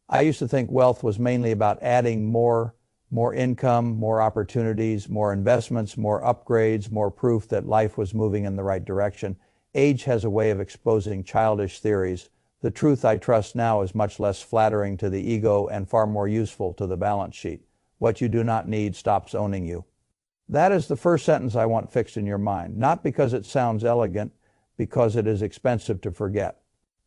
I used to think wealth was mainly about adding more income, more opportunities, more investments, more upgrades, more proof that life was moving in the right direction. Age has a way of exposing childish theories. The truth I trust now is much less flattering to the ego and far more useful to the balance sheet. What you do not need stops owning you. That is the first sentence I want fixed in your mind, not because it sounds elegant, because it is expensive to forget.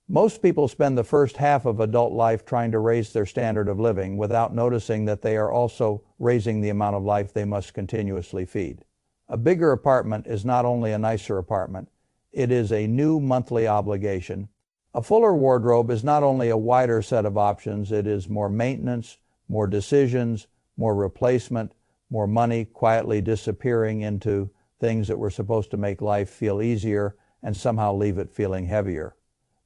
Most people spend the first half of adult life trying to raise their standard of living without noticing that they are also raising the amount of life they must continuously feed. A bigger apartment is not only a nicer apartment, it is a new monthly obligation. A fuller wardrobe is not only a wider set of options, it is more maintenance, more decisions, more replacement, more money quietly disappearing into things that were supposed to make life feel easier and somehow leave it feeling heavier.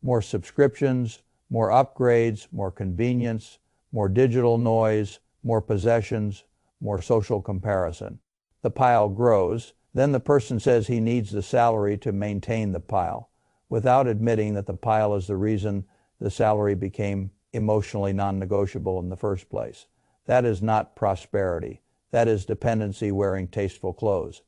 More subscriptions, more upgrades, more convenience, more digital noise, more possessions, more social comparison. The pile grows. Then the person says he needs the salary to maintain the pile, without admitting that the pile is the reason the salary became emotionally non-negotiable in the first place. That is not prosperity. That is dependency wearing tasteful clothes.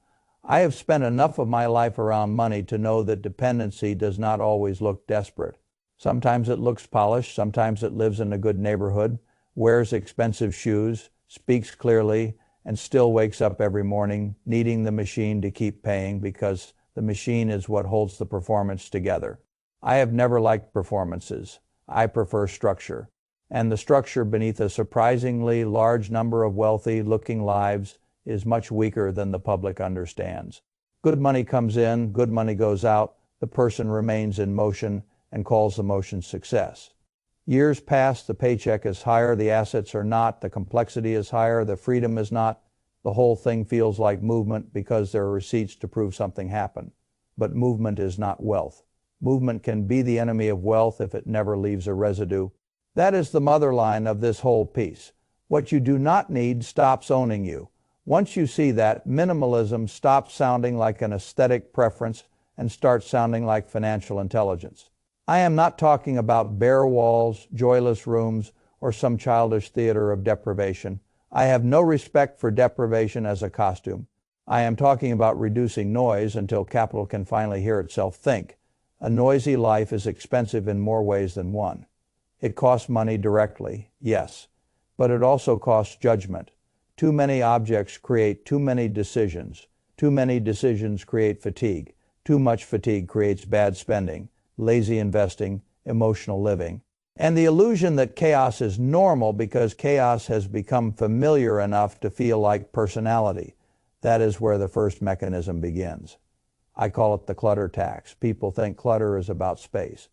I have spent enough of my life around money to know that dependency does not always look desperate. Sometimes it looks polished, sometimes it lives in a good neighborhood, wears expensive shoes, speaks clearly, and still wakes up every morning needing the machine to keep paying because the machine is what holds the performance together. I have never liked performances. I prefer structure. And the structure beneath a surprisingly large number of wealthy-looking lives is much weaker than the public understands. Good money comes in, good money goes out, the person remains in motion and calls the motion success. Years pass, the paycheck is higher, the assets are not, the complexity is higher, the freedom is not. The whole thing feels like movement because there are receipts to prove something happened. But movement is not wealth. Movement can be the enemy of wealth if it never leaves a residue. That is the motherline of this whole piece. What you do not need stops owning you. Once you see that, minimalism stops sounding like an aesthetic preference and starts sounding like financial intelligence. I am not talking about bare walls, joyless rooms, or some childish theater of deprivation. I have no respect for deprivation as a costume. I am talking about reducing noise until capital can finally hear itself think. A noisy life is expensive in more ways than one. It costs money directly, yes, but it also costs judgment. Too many objects create too many decisions. Too many decisions create fatigue. Too much fatigue creates bad spending, lazy investing, emotional living. And the illusion that chaos is normal because chaos has become familiar enough to feel like personality. That is where the first mechanism begins. I call it the clutter tax. People think clutter is about space.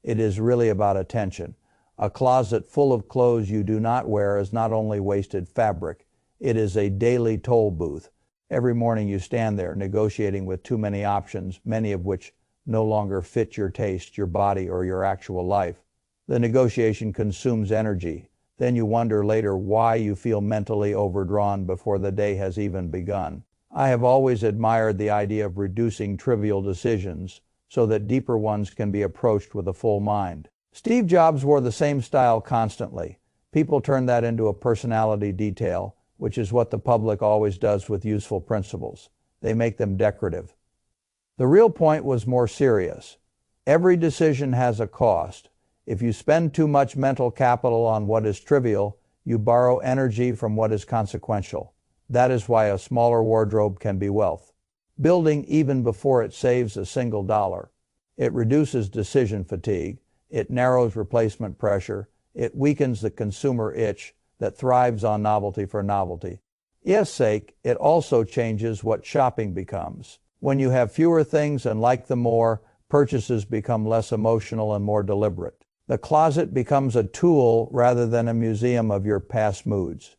It is really about attention. A closet full of clothes you do not wear is not only wasted fabric, it is a daily toll booth. Every morning you stand there negotiating with too many options, many of which no longer fit your taste, your body, or your actual life. The negotiation consumes energy. Then you wonder later why you feel mentally overdrawn before the day has even begun. I have always admired the idea of reducing trivial decisions so that deeper ones can be approached with a full mind. Steve Jobs wore the same style constantly. People turn that into a personality detail, which is what the public always does with useful principles. They make them decorative. The real point was more serious. Every decision has a cost. If you spend too much mental capital on what is trivial, you borrow energy from what is consequential. That is why a smaller wardrobe can be wealth. Building even before it saves a single dollar. It reduces decision fatigue. It narrows replacement pressure. It weakens the consumer itch that thrives on novelty for novelty. Yes' sake, it also changes what shopping becomes. When you have fewer things and like them more, purchases become less emotional and more deliberate. The closet becomes a tool rather than a museum of your past moods.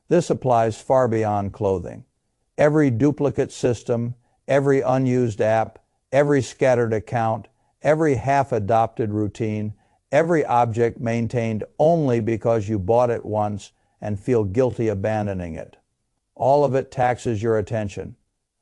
This applies far beyond clothing. Every duplicate system, every unused app, every scattered account, every half-adopted routine, every object maintained only because you bought it once and feel guilty abandoning it. All of it taxes your attention.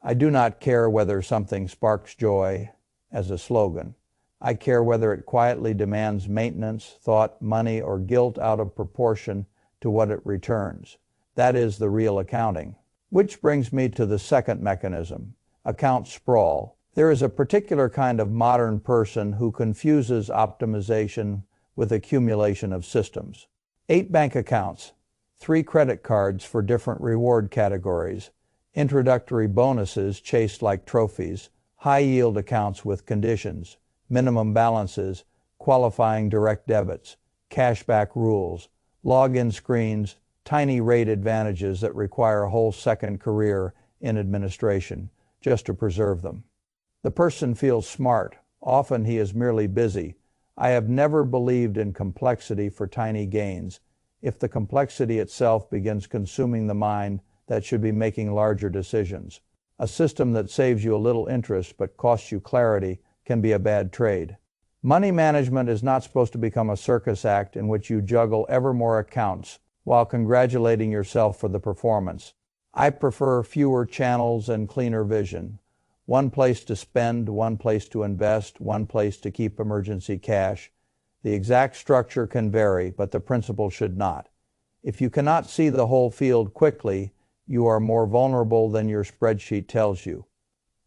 I do not care whether something sparks joy as a slogan. I care whether it quietly demands maintenance, thought, money, or guilt out of proportion to what it returns. That is the real accounting. Which brings me to the second mechanism, account sprawl. There is a particular kind of modern person who confuses optimization with accumulation of systems. 8 bank accounts, 3 credit cards for different reward categories, introductory bonuses chased like trophies, high-yield accounts with conditions, minimum balances, qualifying direct debits, cashback rules, login screens, tiny rate advantages that require a whole second career in administration just to preserve them. The person feels smart. Often he is merely busy. I have never believed in complexity for tiny gains. If the complexity itself begins consuming the mind, that should be making larger decisions. A system that saves you a little interest but costs you clarity can be a bad trade. Money management is not supposed to become a circus act in which you juggle ever more accounts while congratulating yourself for the performance. I prefer fewer channels and cleaner vision. One place to spend, one place to invest, one place to keep emergency cash. The exact structure can vary, but the principle should not. If you cannot see the whole field quickly, you are more vulnerable than your spreadsheet tells you.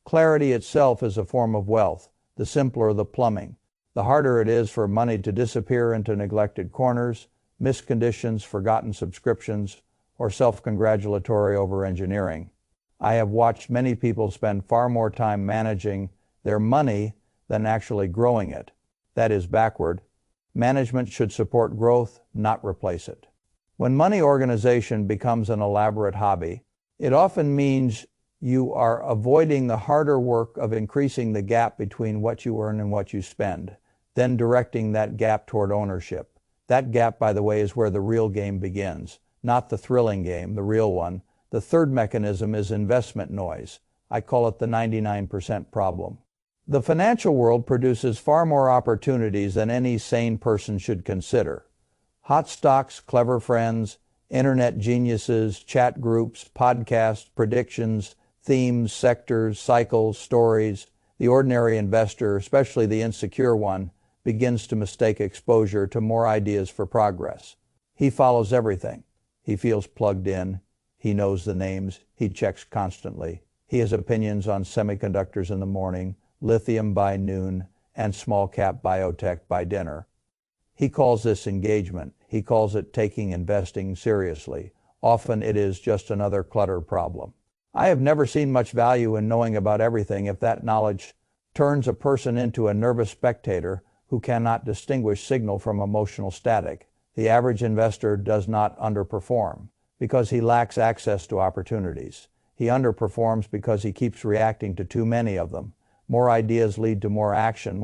Clarity itself is a form of wealth. The simpler the plumbing, the harder it is for money to disappear into neglected corners, missed conditions, forgotten subscriptions, or self-congratulatory over-engineering. I have watched many people spend far more time managing their money than actually growing it. That is backward. Management should support growth, not replace it. When money organization becomes an elaborate hobby, it often means you are avoiding the harder work of increasing the gap between what you earn and what you spend, then directing that gap toward ownership. That gap, by the way, is where the real game begins, not the thrilling game, the real one. The third mechanism is investment noise. I call it the 99% problem. The financial world produces far more opportunities than any sane person should consider. Hot stocks, clever friends, internet geniuses, chat groups, podcasts, predictions, themes, sectors, cycles, stories. The ordinary investor, especially the insecure one, begins to mistake exposure to more ideas for progress. He follows everything. He feels plugged in. He knows the names. He checks constantly. He has opinions on semiconductors in the morning, lithium by noon, and small-cap biotech by dinner. He calls this engagement. He calls it taking investing seriously. Often it is just another clutter problem. I have never seen much value in knowing about everything if that knowledge turns a person into a nervous spectator who cannot distinguish signal from emotional static. The average investor does not underperform because he lacks access to opportunities. He underperforms because he keeps reacting to too many of them. More ideas lead to more action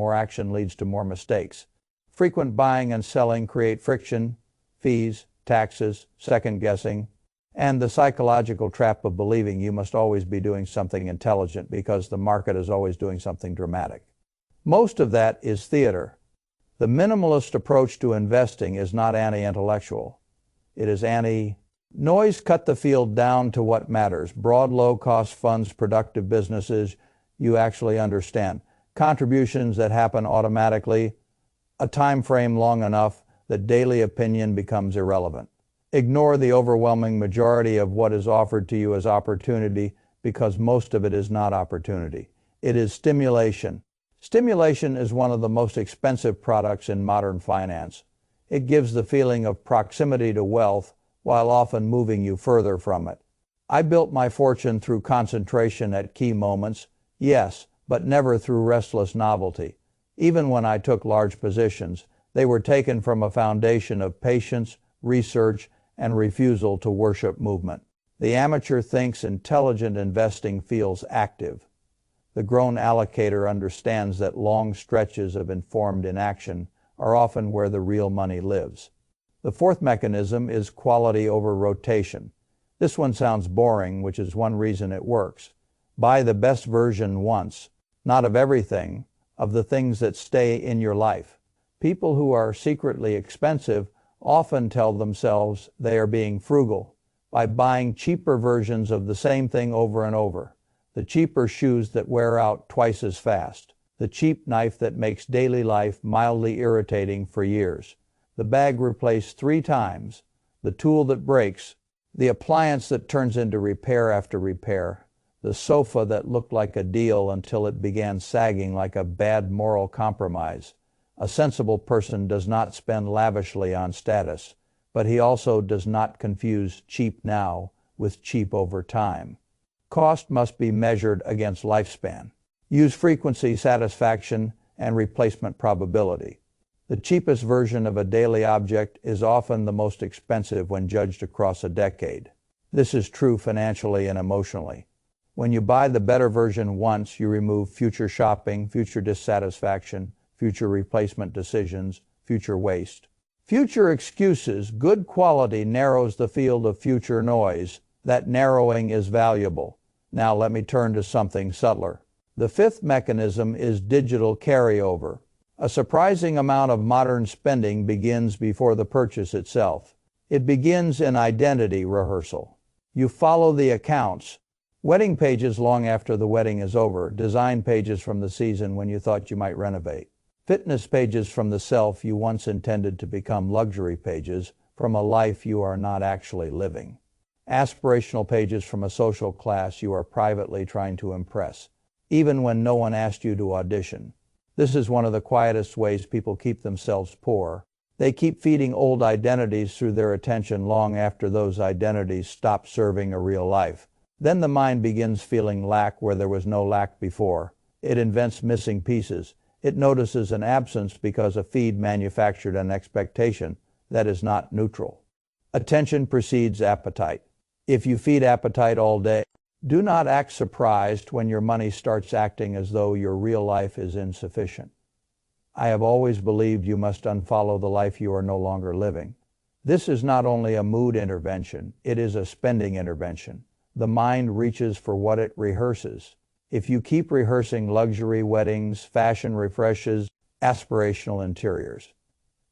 leads to more mistakes. Frequent buying and selling create friction, fees, taxes, second guessing, and the psychological trap of believing you must always be doing something intelligent because the market is always doing something dramatic. Most of that is theater. The minimalist approach to investing is not anti-intellectual. It is anti-noise. Cut the field down to what matters. Broad, low-cost funds, productive businesses you actually understand. Contributions that happen automatically, a time frame long enough that daily opinion becomes irrelevant. Ignore the overwhelming majority of what is offered to you as opportunity because most of it is not opportunity. It is stimulation. Stimulation is one of the most expensive products in modern finance. It gives the feeling of proximity to wealth while often moving you further from it. I built my fortune through concentration at key moments, yes, but never through restless novelty. Even when I took large positions, they were taken from a foundation of patience, research, and refusal to worship movement. The amateur thinks intelligent investing feels active. The grown allocator understands that long stretches of informed inaction are often where the real money lives. The fourth mechanism is quality over rotation. This one sounds boring, which is one reason it works. Buy the best version once, not of everything, of the things that stay in your life. People who are secretly expensive often tell themselves they are being frugal by buying cheaper versions of the same thing over and over. The cheaper shoes that wear out twice as fast. The the cheap knife that makes daily life mildly irritating for years, the bag replaced 3 times, the tool that breaks, the appliance that turns into repair after repair, the sofa that looked like a deal until it began sagging like a bad moral compromise. A sensible person does not spend lavishly on status, but he also does not confuse cheap now with cheap over time. Cost must be measured against lifespan. Use frequency, satisfaction, and replacement probability. The cheapest version of a daily object is often the most expensive when judged across a decade. This is true financially and emotionally. When you buy the better version once, you remove future shopping, future dissatisfaction, future replacement decisions, future waste. Future excuses, good quality narrows the field of future noise. That narrowing is valuable. Now let me turn to something subtler. The 5th mechanism is digital carryover. A surprising amount of modern spending begins before the purchase itself. It begins in identity rehearsal. You follow the accounts. Wedding pages long after the wedding is over, design pages from the season when you thought you might renovate, fitness pages from the self you once intended to become luxury pages from a life you are not actually living, aspirational pages from a social class you are privately trying to impress, even when no one asked you to audition. This is one of the quietest ways people keep themselves poor. They keep feeding old identities through their attention long after those identities stop serving a real life. Then the mind begins feeling lack where there was no lack before. It invents missing pieces. It notices an absence because a feed manufactured an expectation that is not neutral. Attention precedes appetite. If you feed appetite all day, do not act surprised when your money starts acting as though your real life is insufficient. I have always believed you must unfollow the life you are no longer living. This is not only a mood intervention, it is a spending intervention. The mind reaches for what it rehearses. If you keep rehearsing luxury weddings, fashion refreshes, aspirational interiors,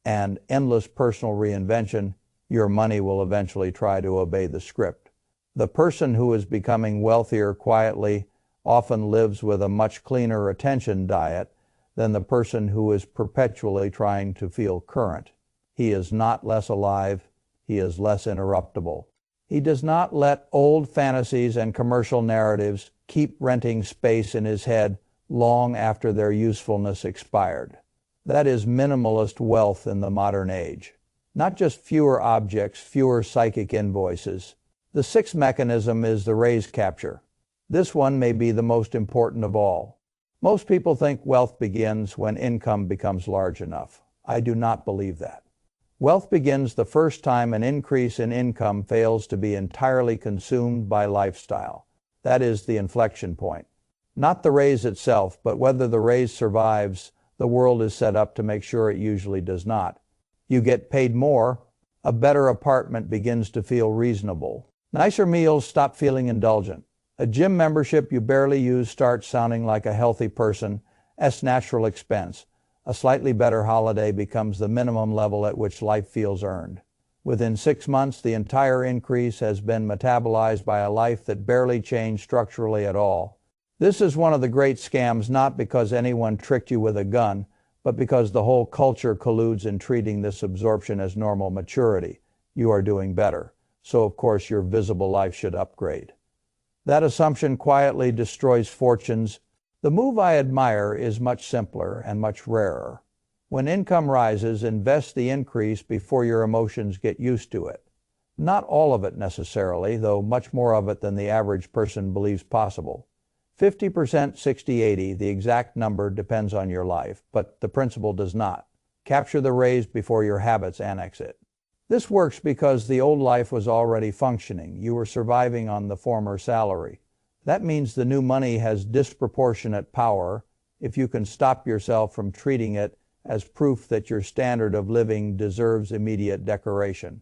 and endless personal reinvention, your money will eventually try to obey the script. The person who is becoming wealthier quietly often lives with a much cleaner attention diet than the person who is perpetually trying to feel current. He is not less alive, he is less interruptible. He does not let old fantasies and commercial narratives keep renting space in his head long after their usefulness expired. That is minimalist wealth in the modern age. Not just fewer objects, fewer psychic invoices. The 6th mechanism is the raise capture. This one may be the most important of all. Most people think wealth begins when income becomes large enough. I do not believe that. Wealth begins the first time an increase in income fails to be entirely consumed by lifestyle. That is the inflection point. Not the raise itself, but whether the raise survives, the world is set up to make sure it usually does not. You get paid more, a better apartment begins to feel reasonable. Nicer meals stop feeling indulgent. A gym membership you barely use starts sounding like a healthy person's natural expense. A slightly better holiday becomes the minimum level at which life feels earned. Within 6 months, the entire increase has been metabolized by a life that barely changed structurally at all. This is one of the great scams, not because anyone tricked you with a gun, but because the whole culture colludes in treating this absorption as normal maturity. You are doing better, so of course your visible life should upgrade. That assumption quietly destroys fortunes. The move I admire is much simpler and much rarer. When income rises, invest the increase before your emotions get used to it. Not all of it necessarily, though much more of it than the average person believes possible. 50%, 60-80, the exact number depends on your life, but the principle does not. Capture the raise before your habits annex it. This works because the old life was already functioning. You were surviving on the former salary. That means the new money has disproportionate power if you can stop yourself from treating it as proof that your standard of living deserves immediate decoration.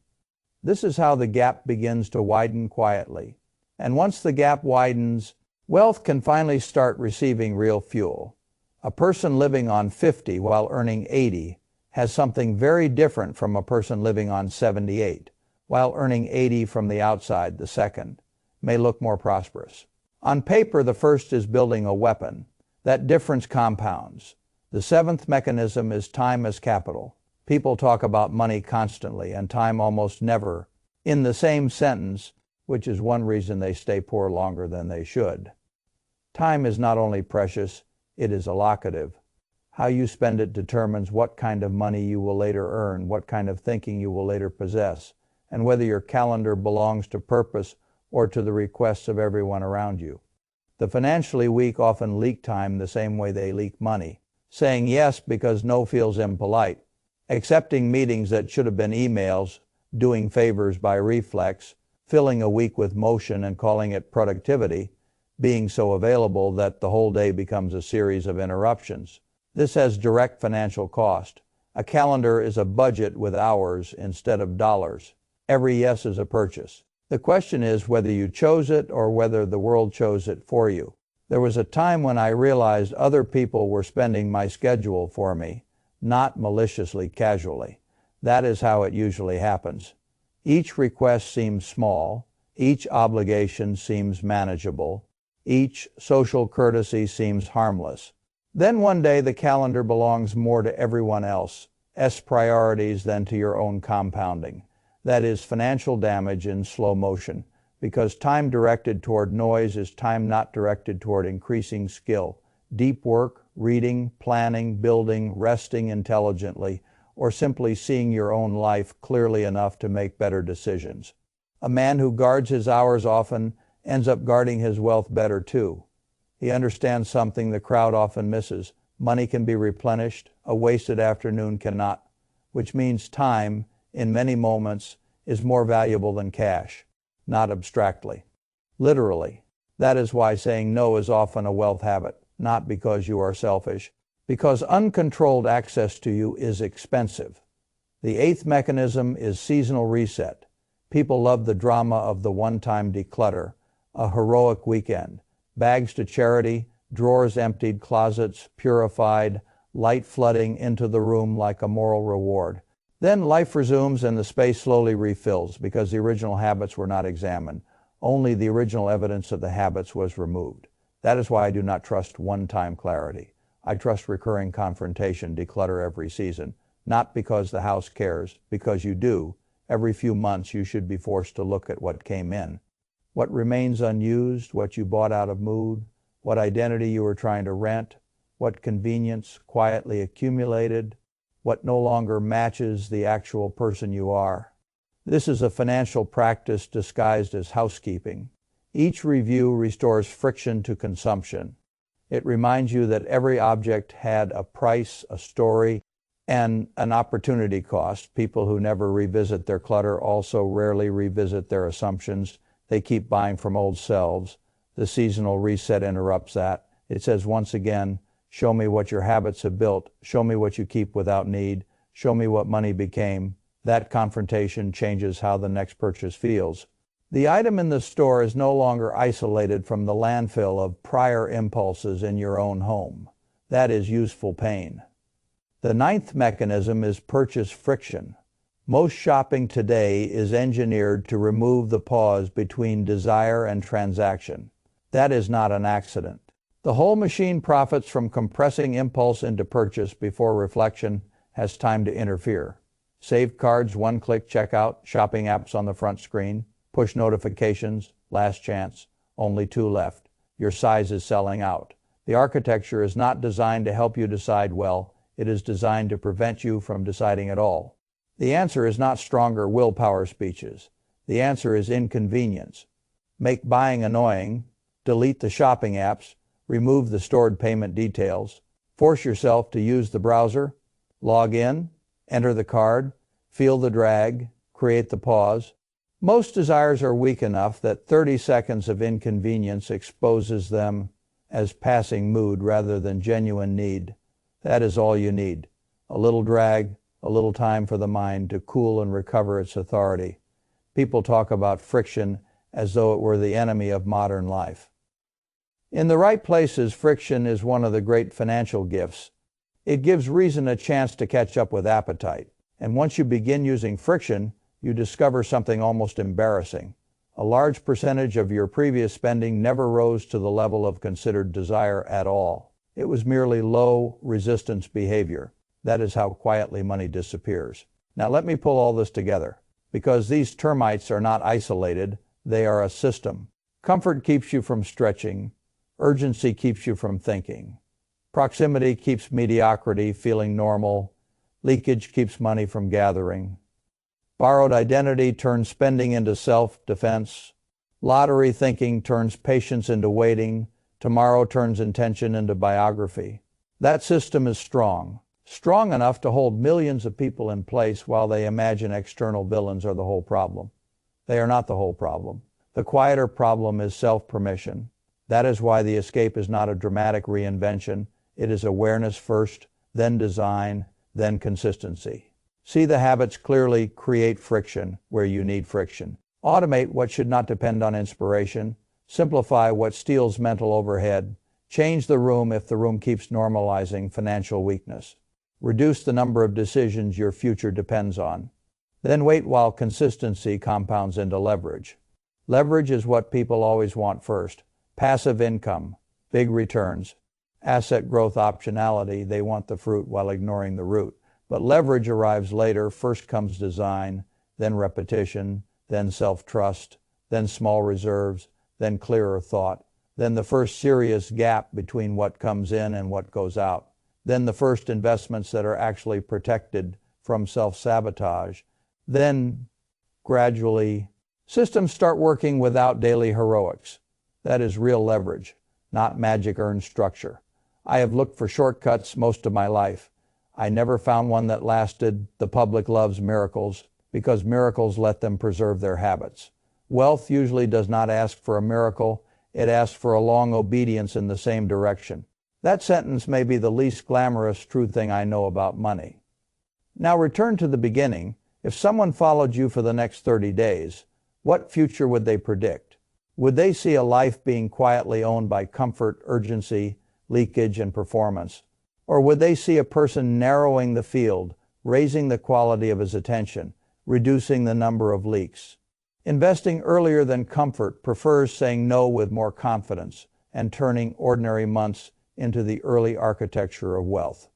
This is how the gap begins to widen quietly. And once the gap widens, wealth can finally start receiving real fuel. A person living on 50 while earning 80 has something very different from a person living on 78 while earning 80 from the outside. The second may look more prosperous. On paper, the first is building a weapon. That difference compounds. The seventh mechanism is time as capital. People talk about money constantly and time almost never in the same sentence, which is one reason they stay poor longer than they should. Time is not only precious, it is allocative. How you spend it determines what kind of money you will later earn, what kind of thinking you will later possess, and whether your calendar belongs to purpose or to the requests of everyone around you. The financially weak often leak time the same way they leak money, saying yes because no feels impolite, accepting meetings that should have been emails, doing favors by reflex, filling a week with motion and calling it productivity, being so available that the whole day becomes a series of interruptions. This has direct financial cost. A calendar is a budget with hours instead of dollars. Every yes is a purchase. The question is whether you chose it or whether the world chose it for you. There was a time when I realized other people were spending my schedule for me, not maliciously, casually. That is how it usually happens. Each request seems small, each obligation seems manageable, each social courtesy seems harmless. Then one day the calendar belongs more to everyone else's priorities than to your own compounding. That is financial damage in slow motion, because time directed toward noise is time not directed toward increasing skill, deep work, reading, planning, building, resting intelligently, or simply seeing your own life clearly enough to make better decisions. A man who guards his hours often ends up guarding his wealth better too. He understands something the crowd often misses. Money can be replenished, a wasted afternoon cannot, which means time, in many moments, is more valuable than cash, not abstractly. Literally. That is why saying no is often a wealth habit, not because you are selfish, because uncontrolled access to you is expensive. The eighth mechanism is seasonal reset. People love the drama of the one-time declutter, a heroic weekend, bags to charity, drawers emptied, closets purified, light flooding into the room like a moral reward. Then life resumes and the space slowly refills because the original habits were not examined. Only the original evidence of the habits was removed. That is why I do not trust one-time clarity. I trust recurring confrontation, declutter every season. Not because the house cares, because you do. Every few months you should be forced to look at what came in. What remains unused, what you bought out of mood, what identity you were trying to rent, what convenience quietly accumulated, what no longer matches the actual person you are. This is a financial practice disguised as housekeeping. Each review restores friction to consumption. It reminds you that every object had a price, a story, and an opportunity cost. People who never revisit their clutter also rarely revisit their assumptions. They keep buying from old selves. The seasonal reset interrupts that. It says once again, show me what your habits have built. Show me what you keep without need. Show me what money became. That confrontation changes how the next purchase feels. The item in the store is no longer isolated from the landfill of prior impulses in your own home. That is useful pain. The ninth mechanism is purchase friction. Most shopping today is engineered to remove the pause between desire and transaction. That is not an accident. The whole machine profits from compressing impulse into purchase before reflection has time to interfere. Saved cards, one-click checkout, shopping apps on the front screen, push notifications, last chance, only 2 left. Your size is selling out. The architecture is not designed to help you decide well. It is designed to prevent you from deciding at all. The answer is not stronger willpower speeches. The answer is inconvenience. Make buying annoying, delete the shopping apps, remove the stored payment details, force yourself to use the browser, log in, enter the card, feel the drag, create the pause. Most desires are weak enough that 30 seconds of inconvenience exposes them as passing mood rather than genuine need. That is all you need. A little drag, a little time for the mind to cool and recover its authority. People talk about friction as though it were the enemy of modern life. In the right places, friction is one of the great financial gifts. It gives reason a chance to catch up with appetite. And once you begin using friction, you discover something almost embarrassing. A large percentage of your previous spending never rose to the level of considered desire at all. It was merely low resistance behavior. That is how quietly money disappears. Now let me pull all this together, because these termites are not isolated, they are a system. Comfort keeps you from stretching. Urgency keeps you from thinking. Proximity keeps mediocrity feeling normal. Leakage keeps money from gathering. Borrowed identity turns spending into self-defense. Lottery thinking turns patience into waiting. Tomorrow turns intention into biography. That system is strong enough to hold millions of people in place while they imagine external villains are the whole problem. They are not the whole problem. The quieter problem is self-permission. That is why the escape is not a dramatic reinvention. It is awareness first, then design, then consistency. See the habits clearly, create friction where you need friction. Automate what should not depend on inspiration. Simplify what steals mental overhead. Change the room if the room keeps normalizing financial weakness. Reduce the number of decisions your future depends on. Then wait while consistency compounds into leverage. Leverage is what people always want first. Passive income, big returns. Asset growth optionality, they want the fruit while ignoring the root. But leverage arrives later. First comes design, then repetition, then self-trust, then small reserves, then clearer thought, then the first serious gap between what comes in and what goes out, then the first investments that are actually protected from self-sabotage, then gradually systems start working without daily heroics. That is real leverage, not magic earned structure. I have looked for shortcuts most of my life. I never found one that lasted. The public loves miracles because miracles let them preserve their habits. Wealth usually does not ask for a miracle. It asks for a long obedience in the same direction. That sentence may be the least glamorous true thing I know about money. Now return to the beginning. If someone followed you for the next 30 days, what future would they predict? Would they see a life being quietly owned by comfort, urgency, leakage, and performance? Or would they see a person narrowing the field, raising the quality of his attention, reducing the number of leaks? Investing earlier than comfort prefers saying no with more confidence and turning ordinary months into the early architecture of wealth.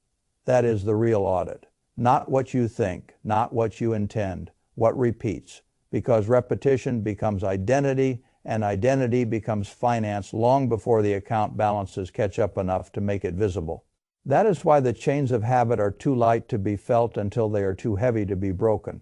That is the real audit. Not what you think, not what you intend, what repeats, because repetition becomes identity, and identity becomes finance long before the account balances catch up enough to make it visible. That is why the chains of habit are too light to be felt until they are too heavy to be broken.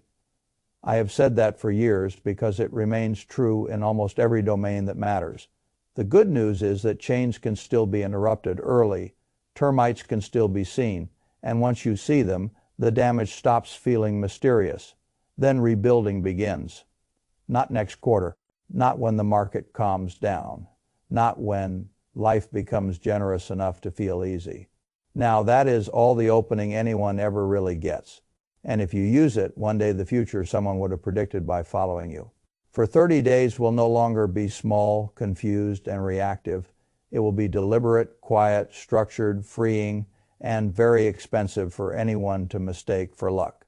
I have said that for years because it remains true in almost every domain that matters. The good news is that chains can still be interrupted early, termites can still be seen, and once you see them, the damage stops feeling mysterious. Then rebuilding begins. Not next quarter, not when the market calms down, not when life becomes generous enough to feel easy. Now that is all the opening anyone ever really gets. And if you use it, one day the future someone would have predicted by following you. For 30 days will no longer be small, confused, and reactive. It will be deliberate, quiet, structured, freeing, and very expensive for anyone to mistake for luck.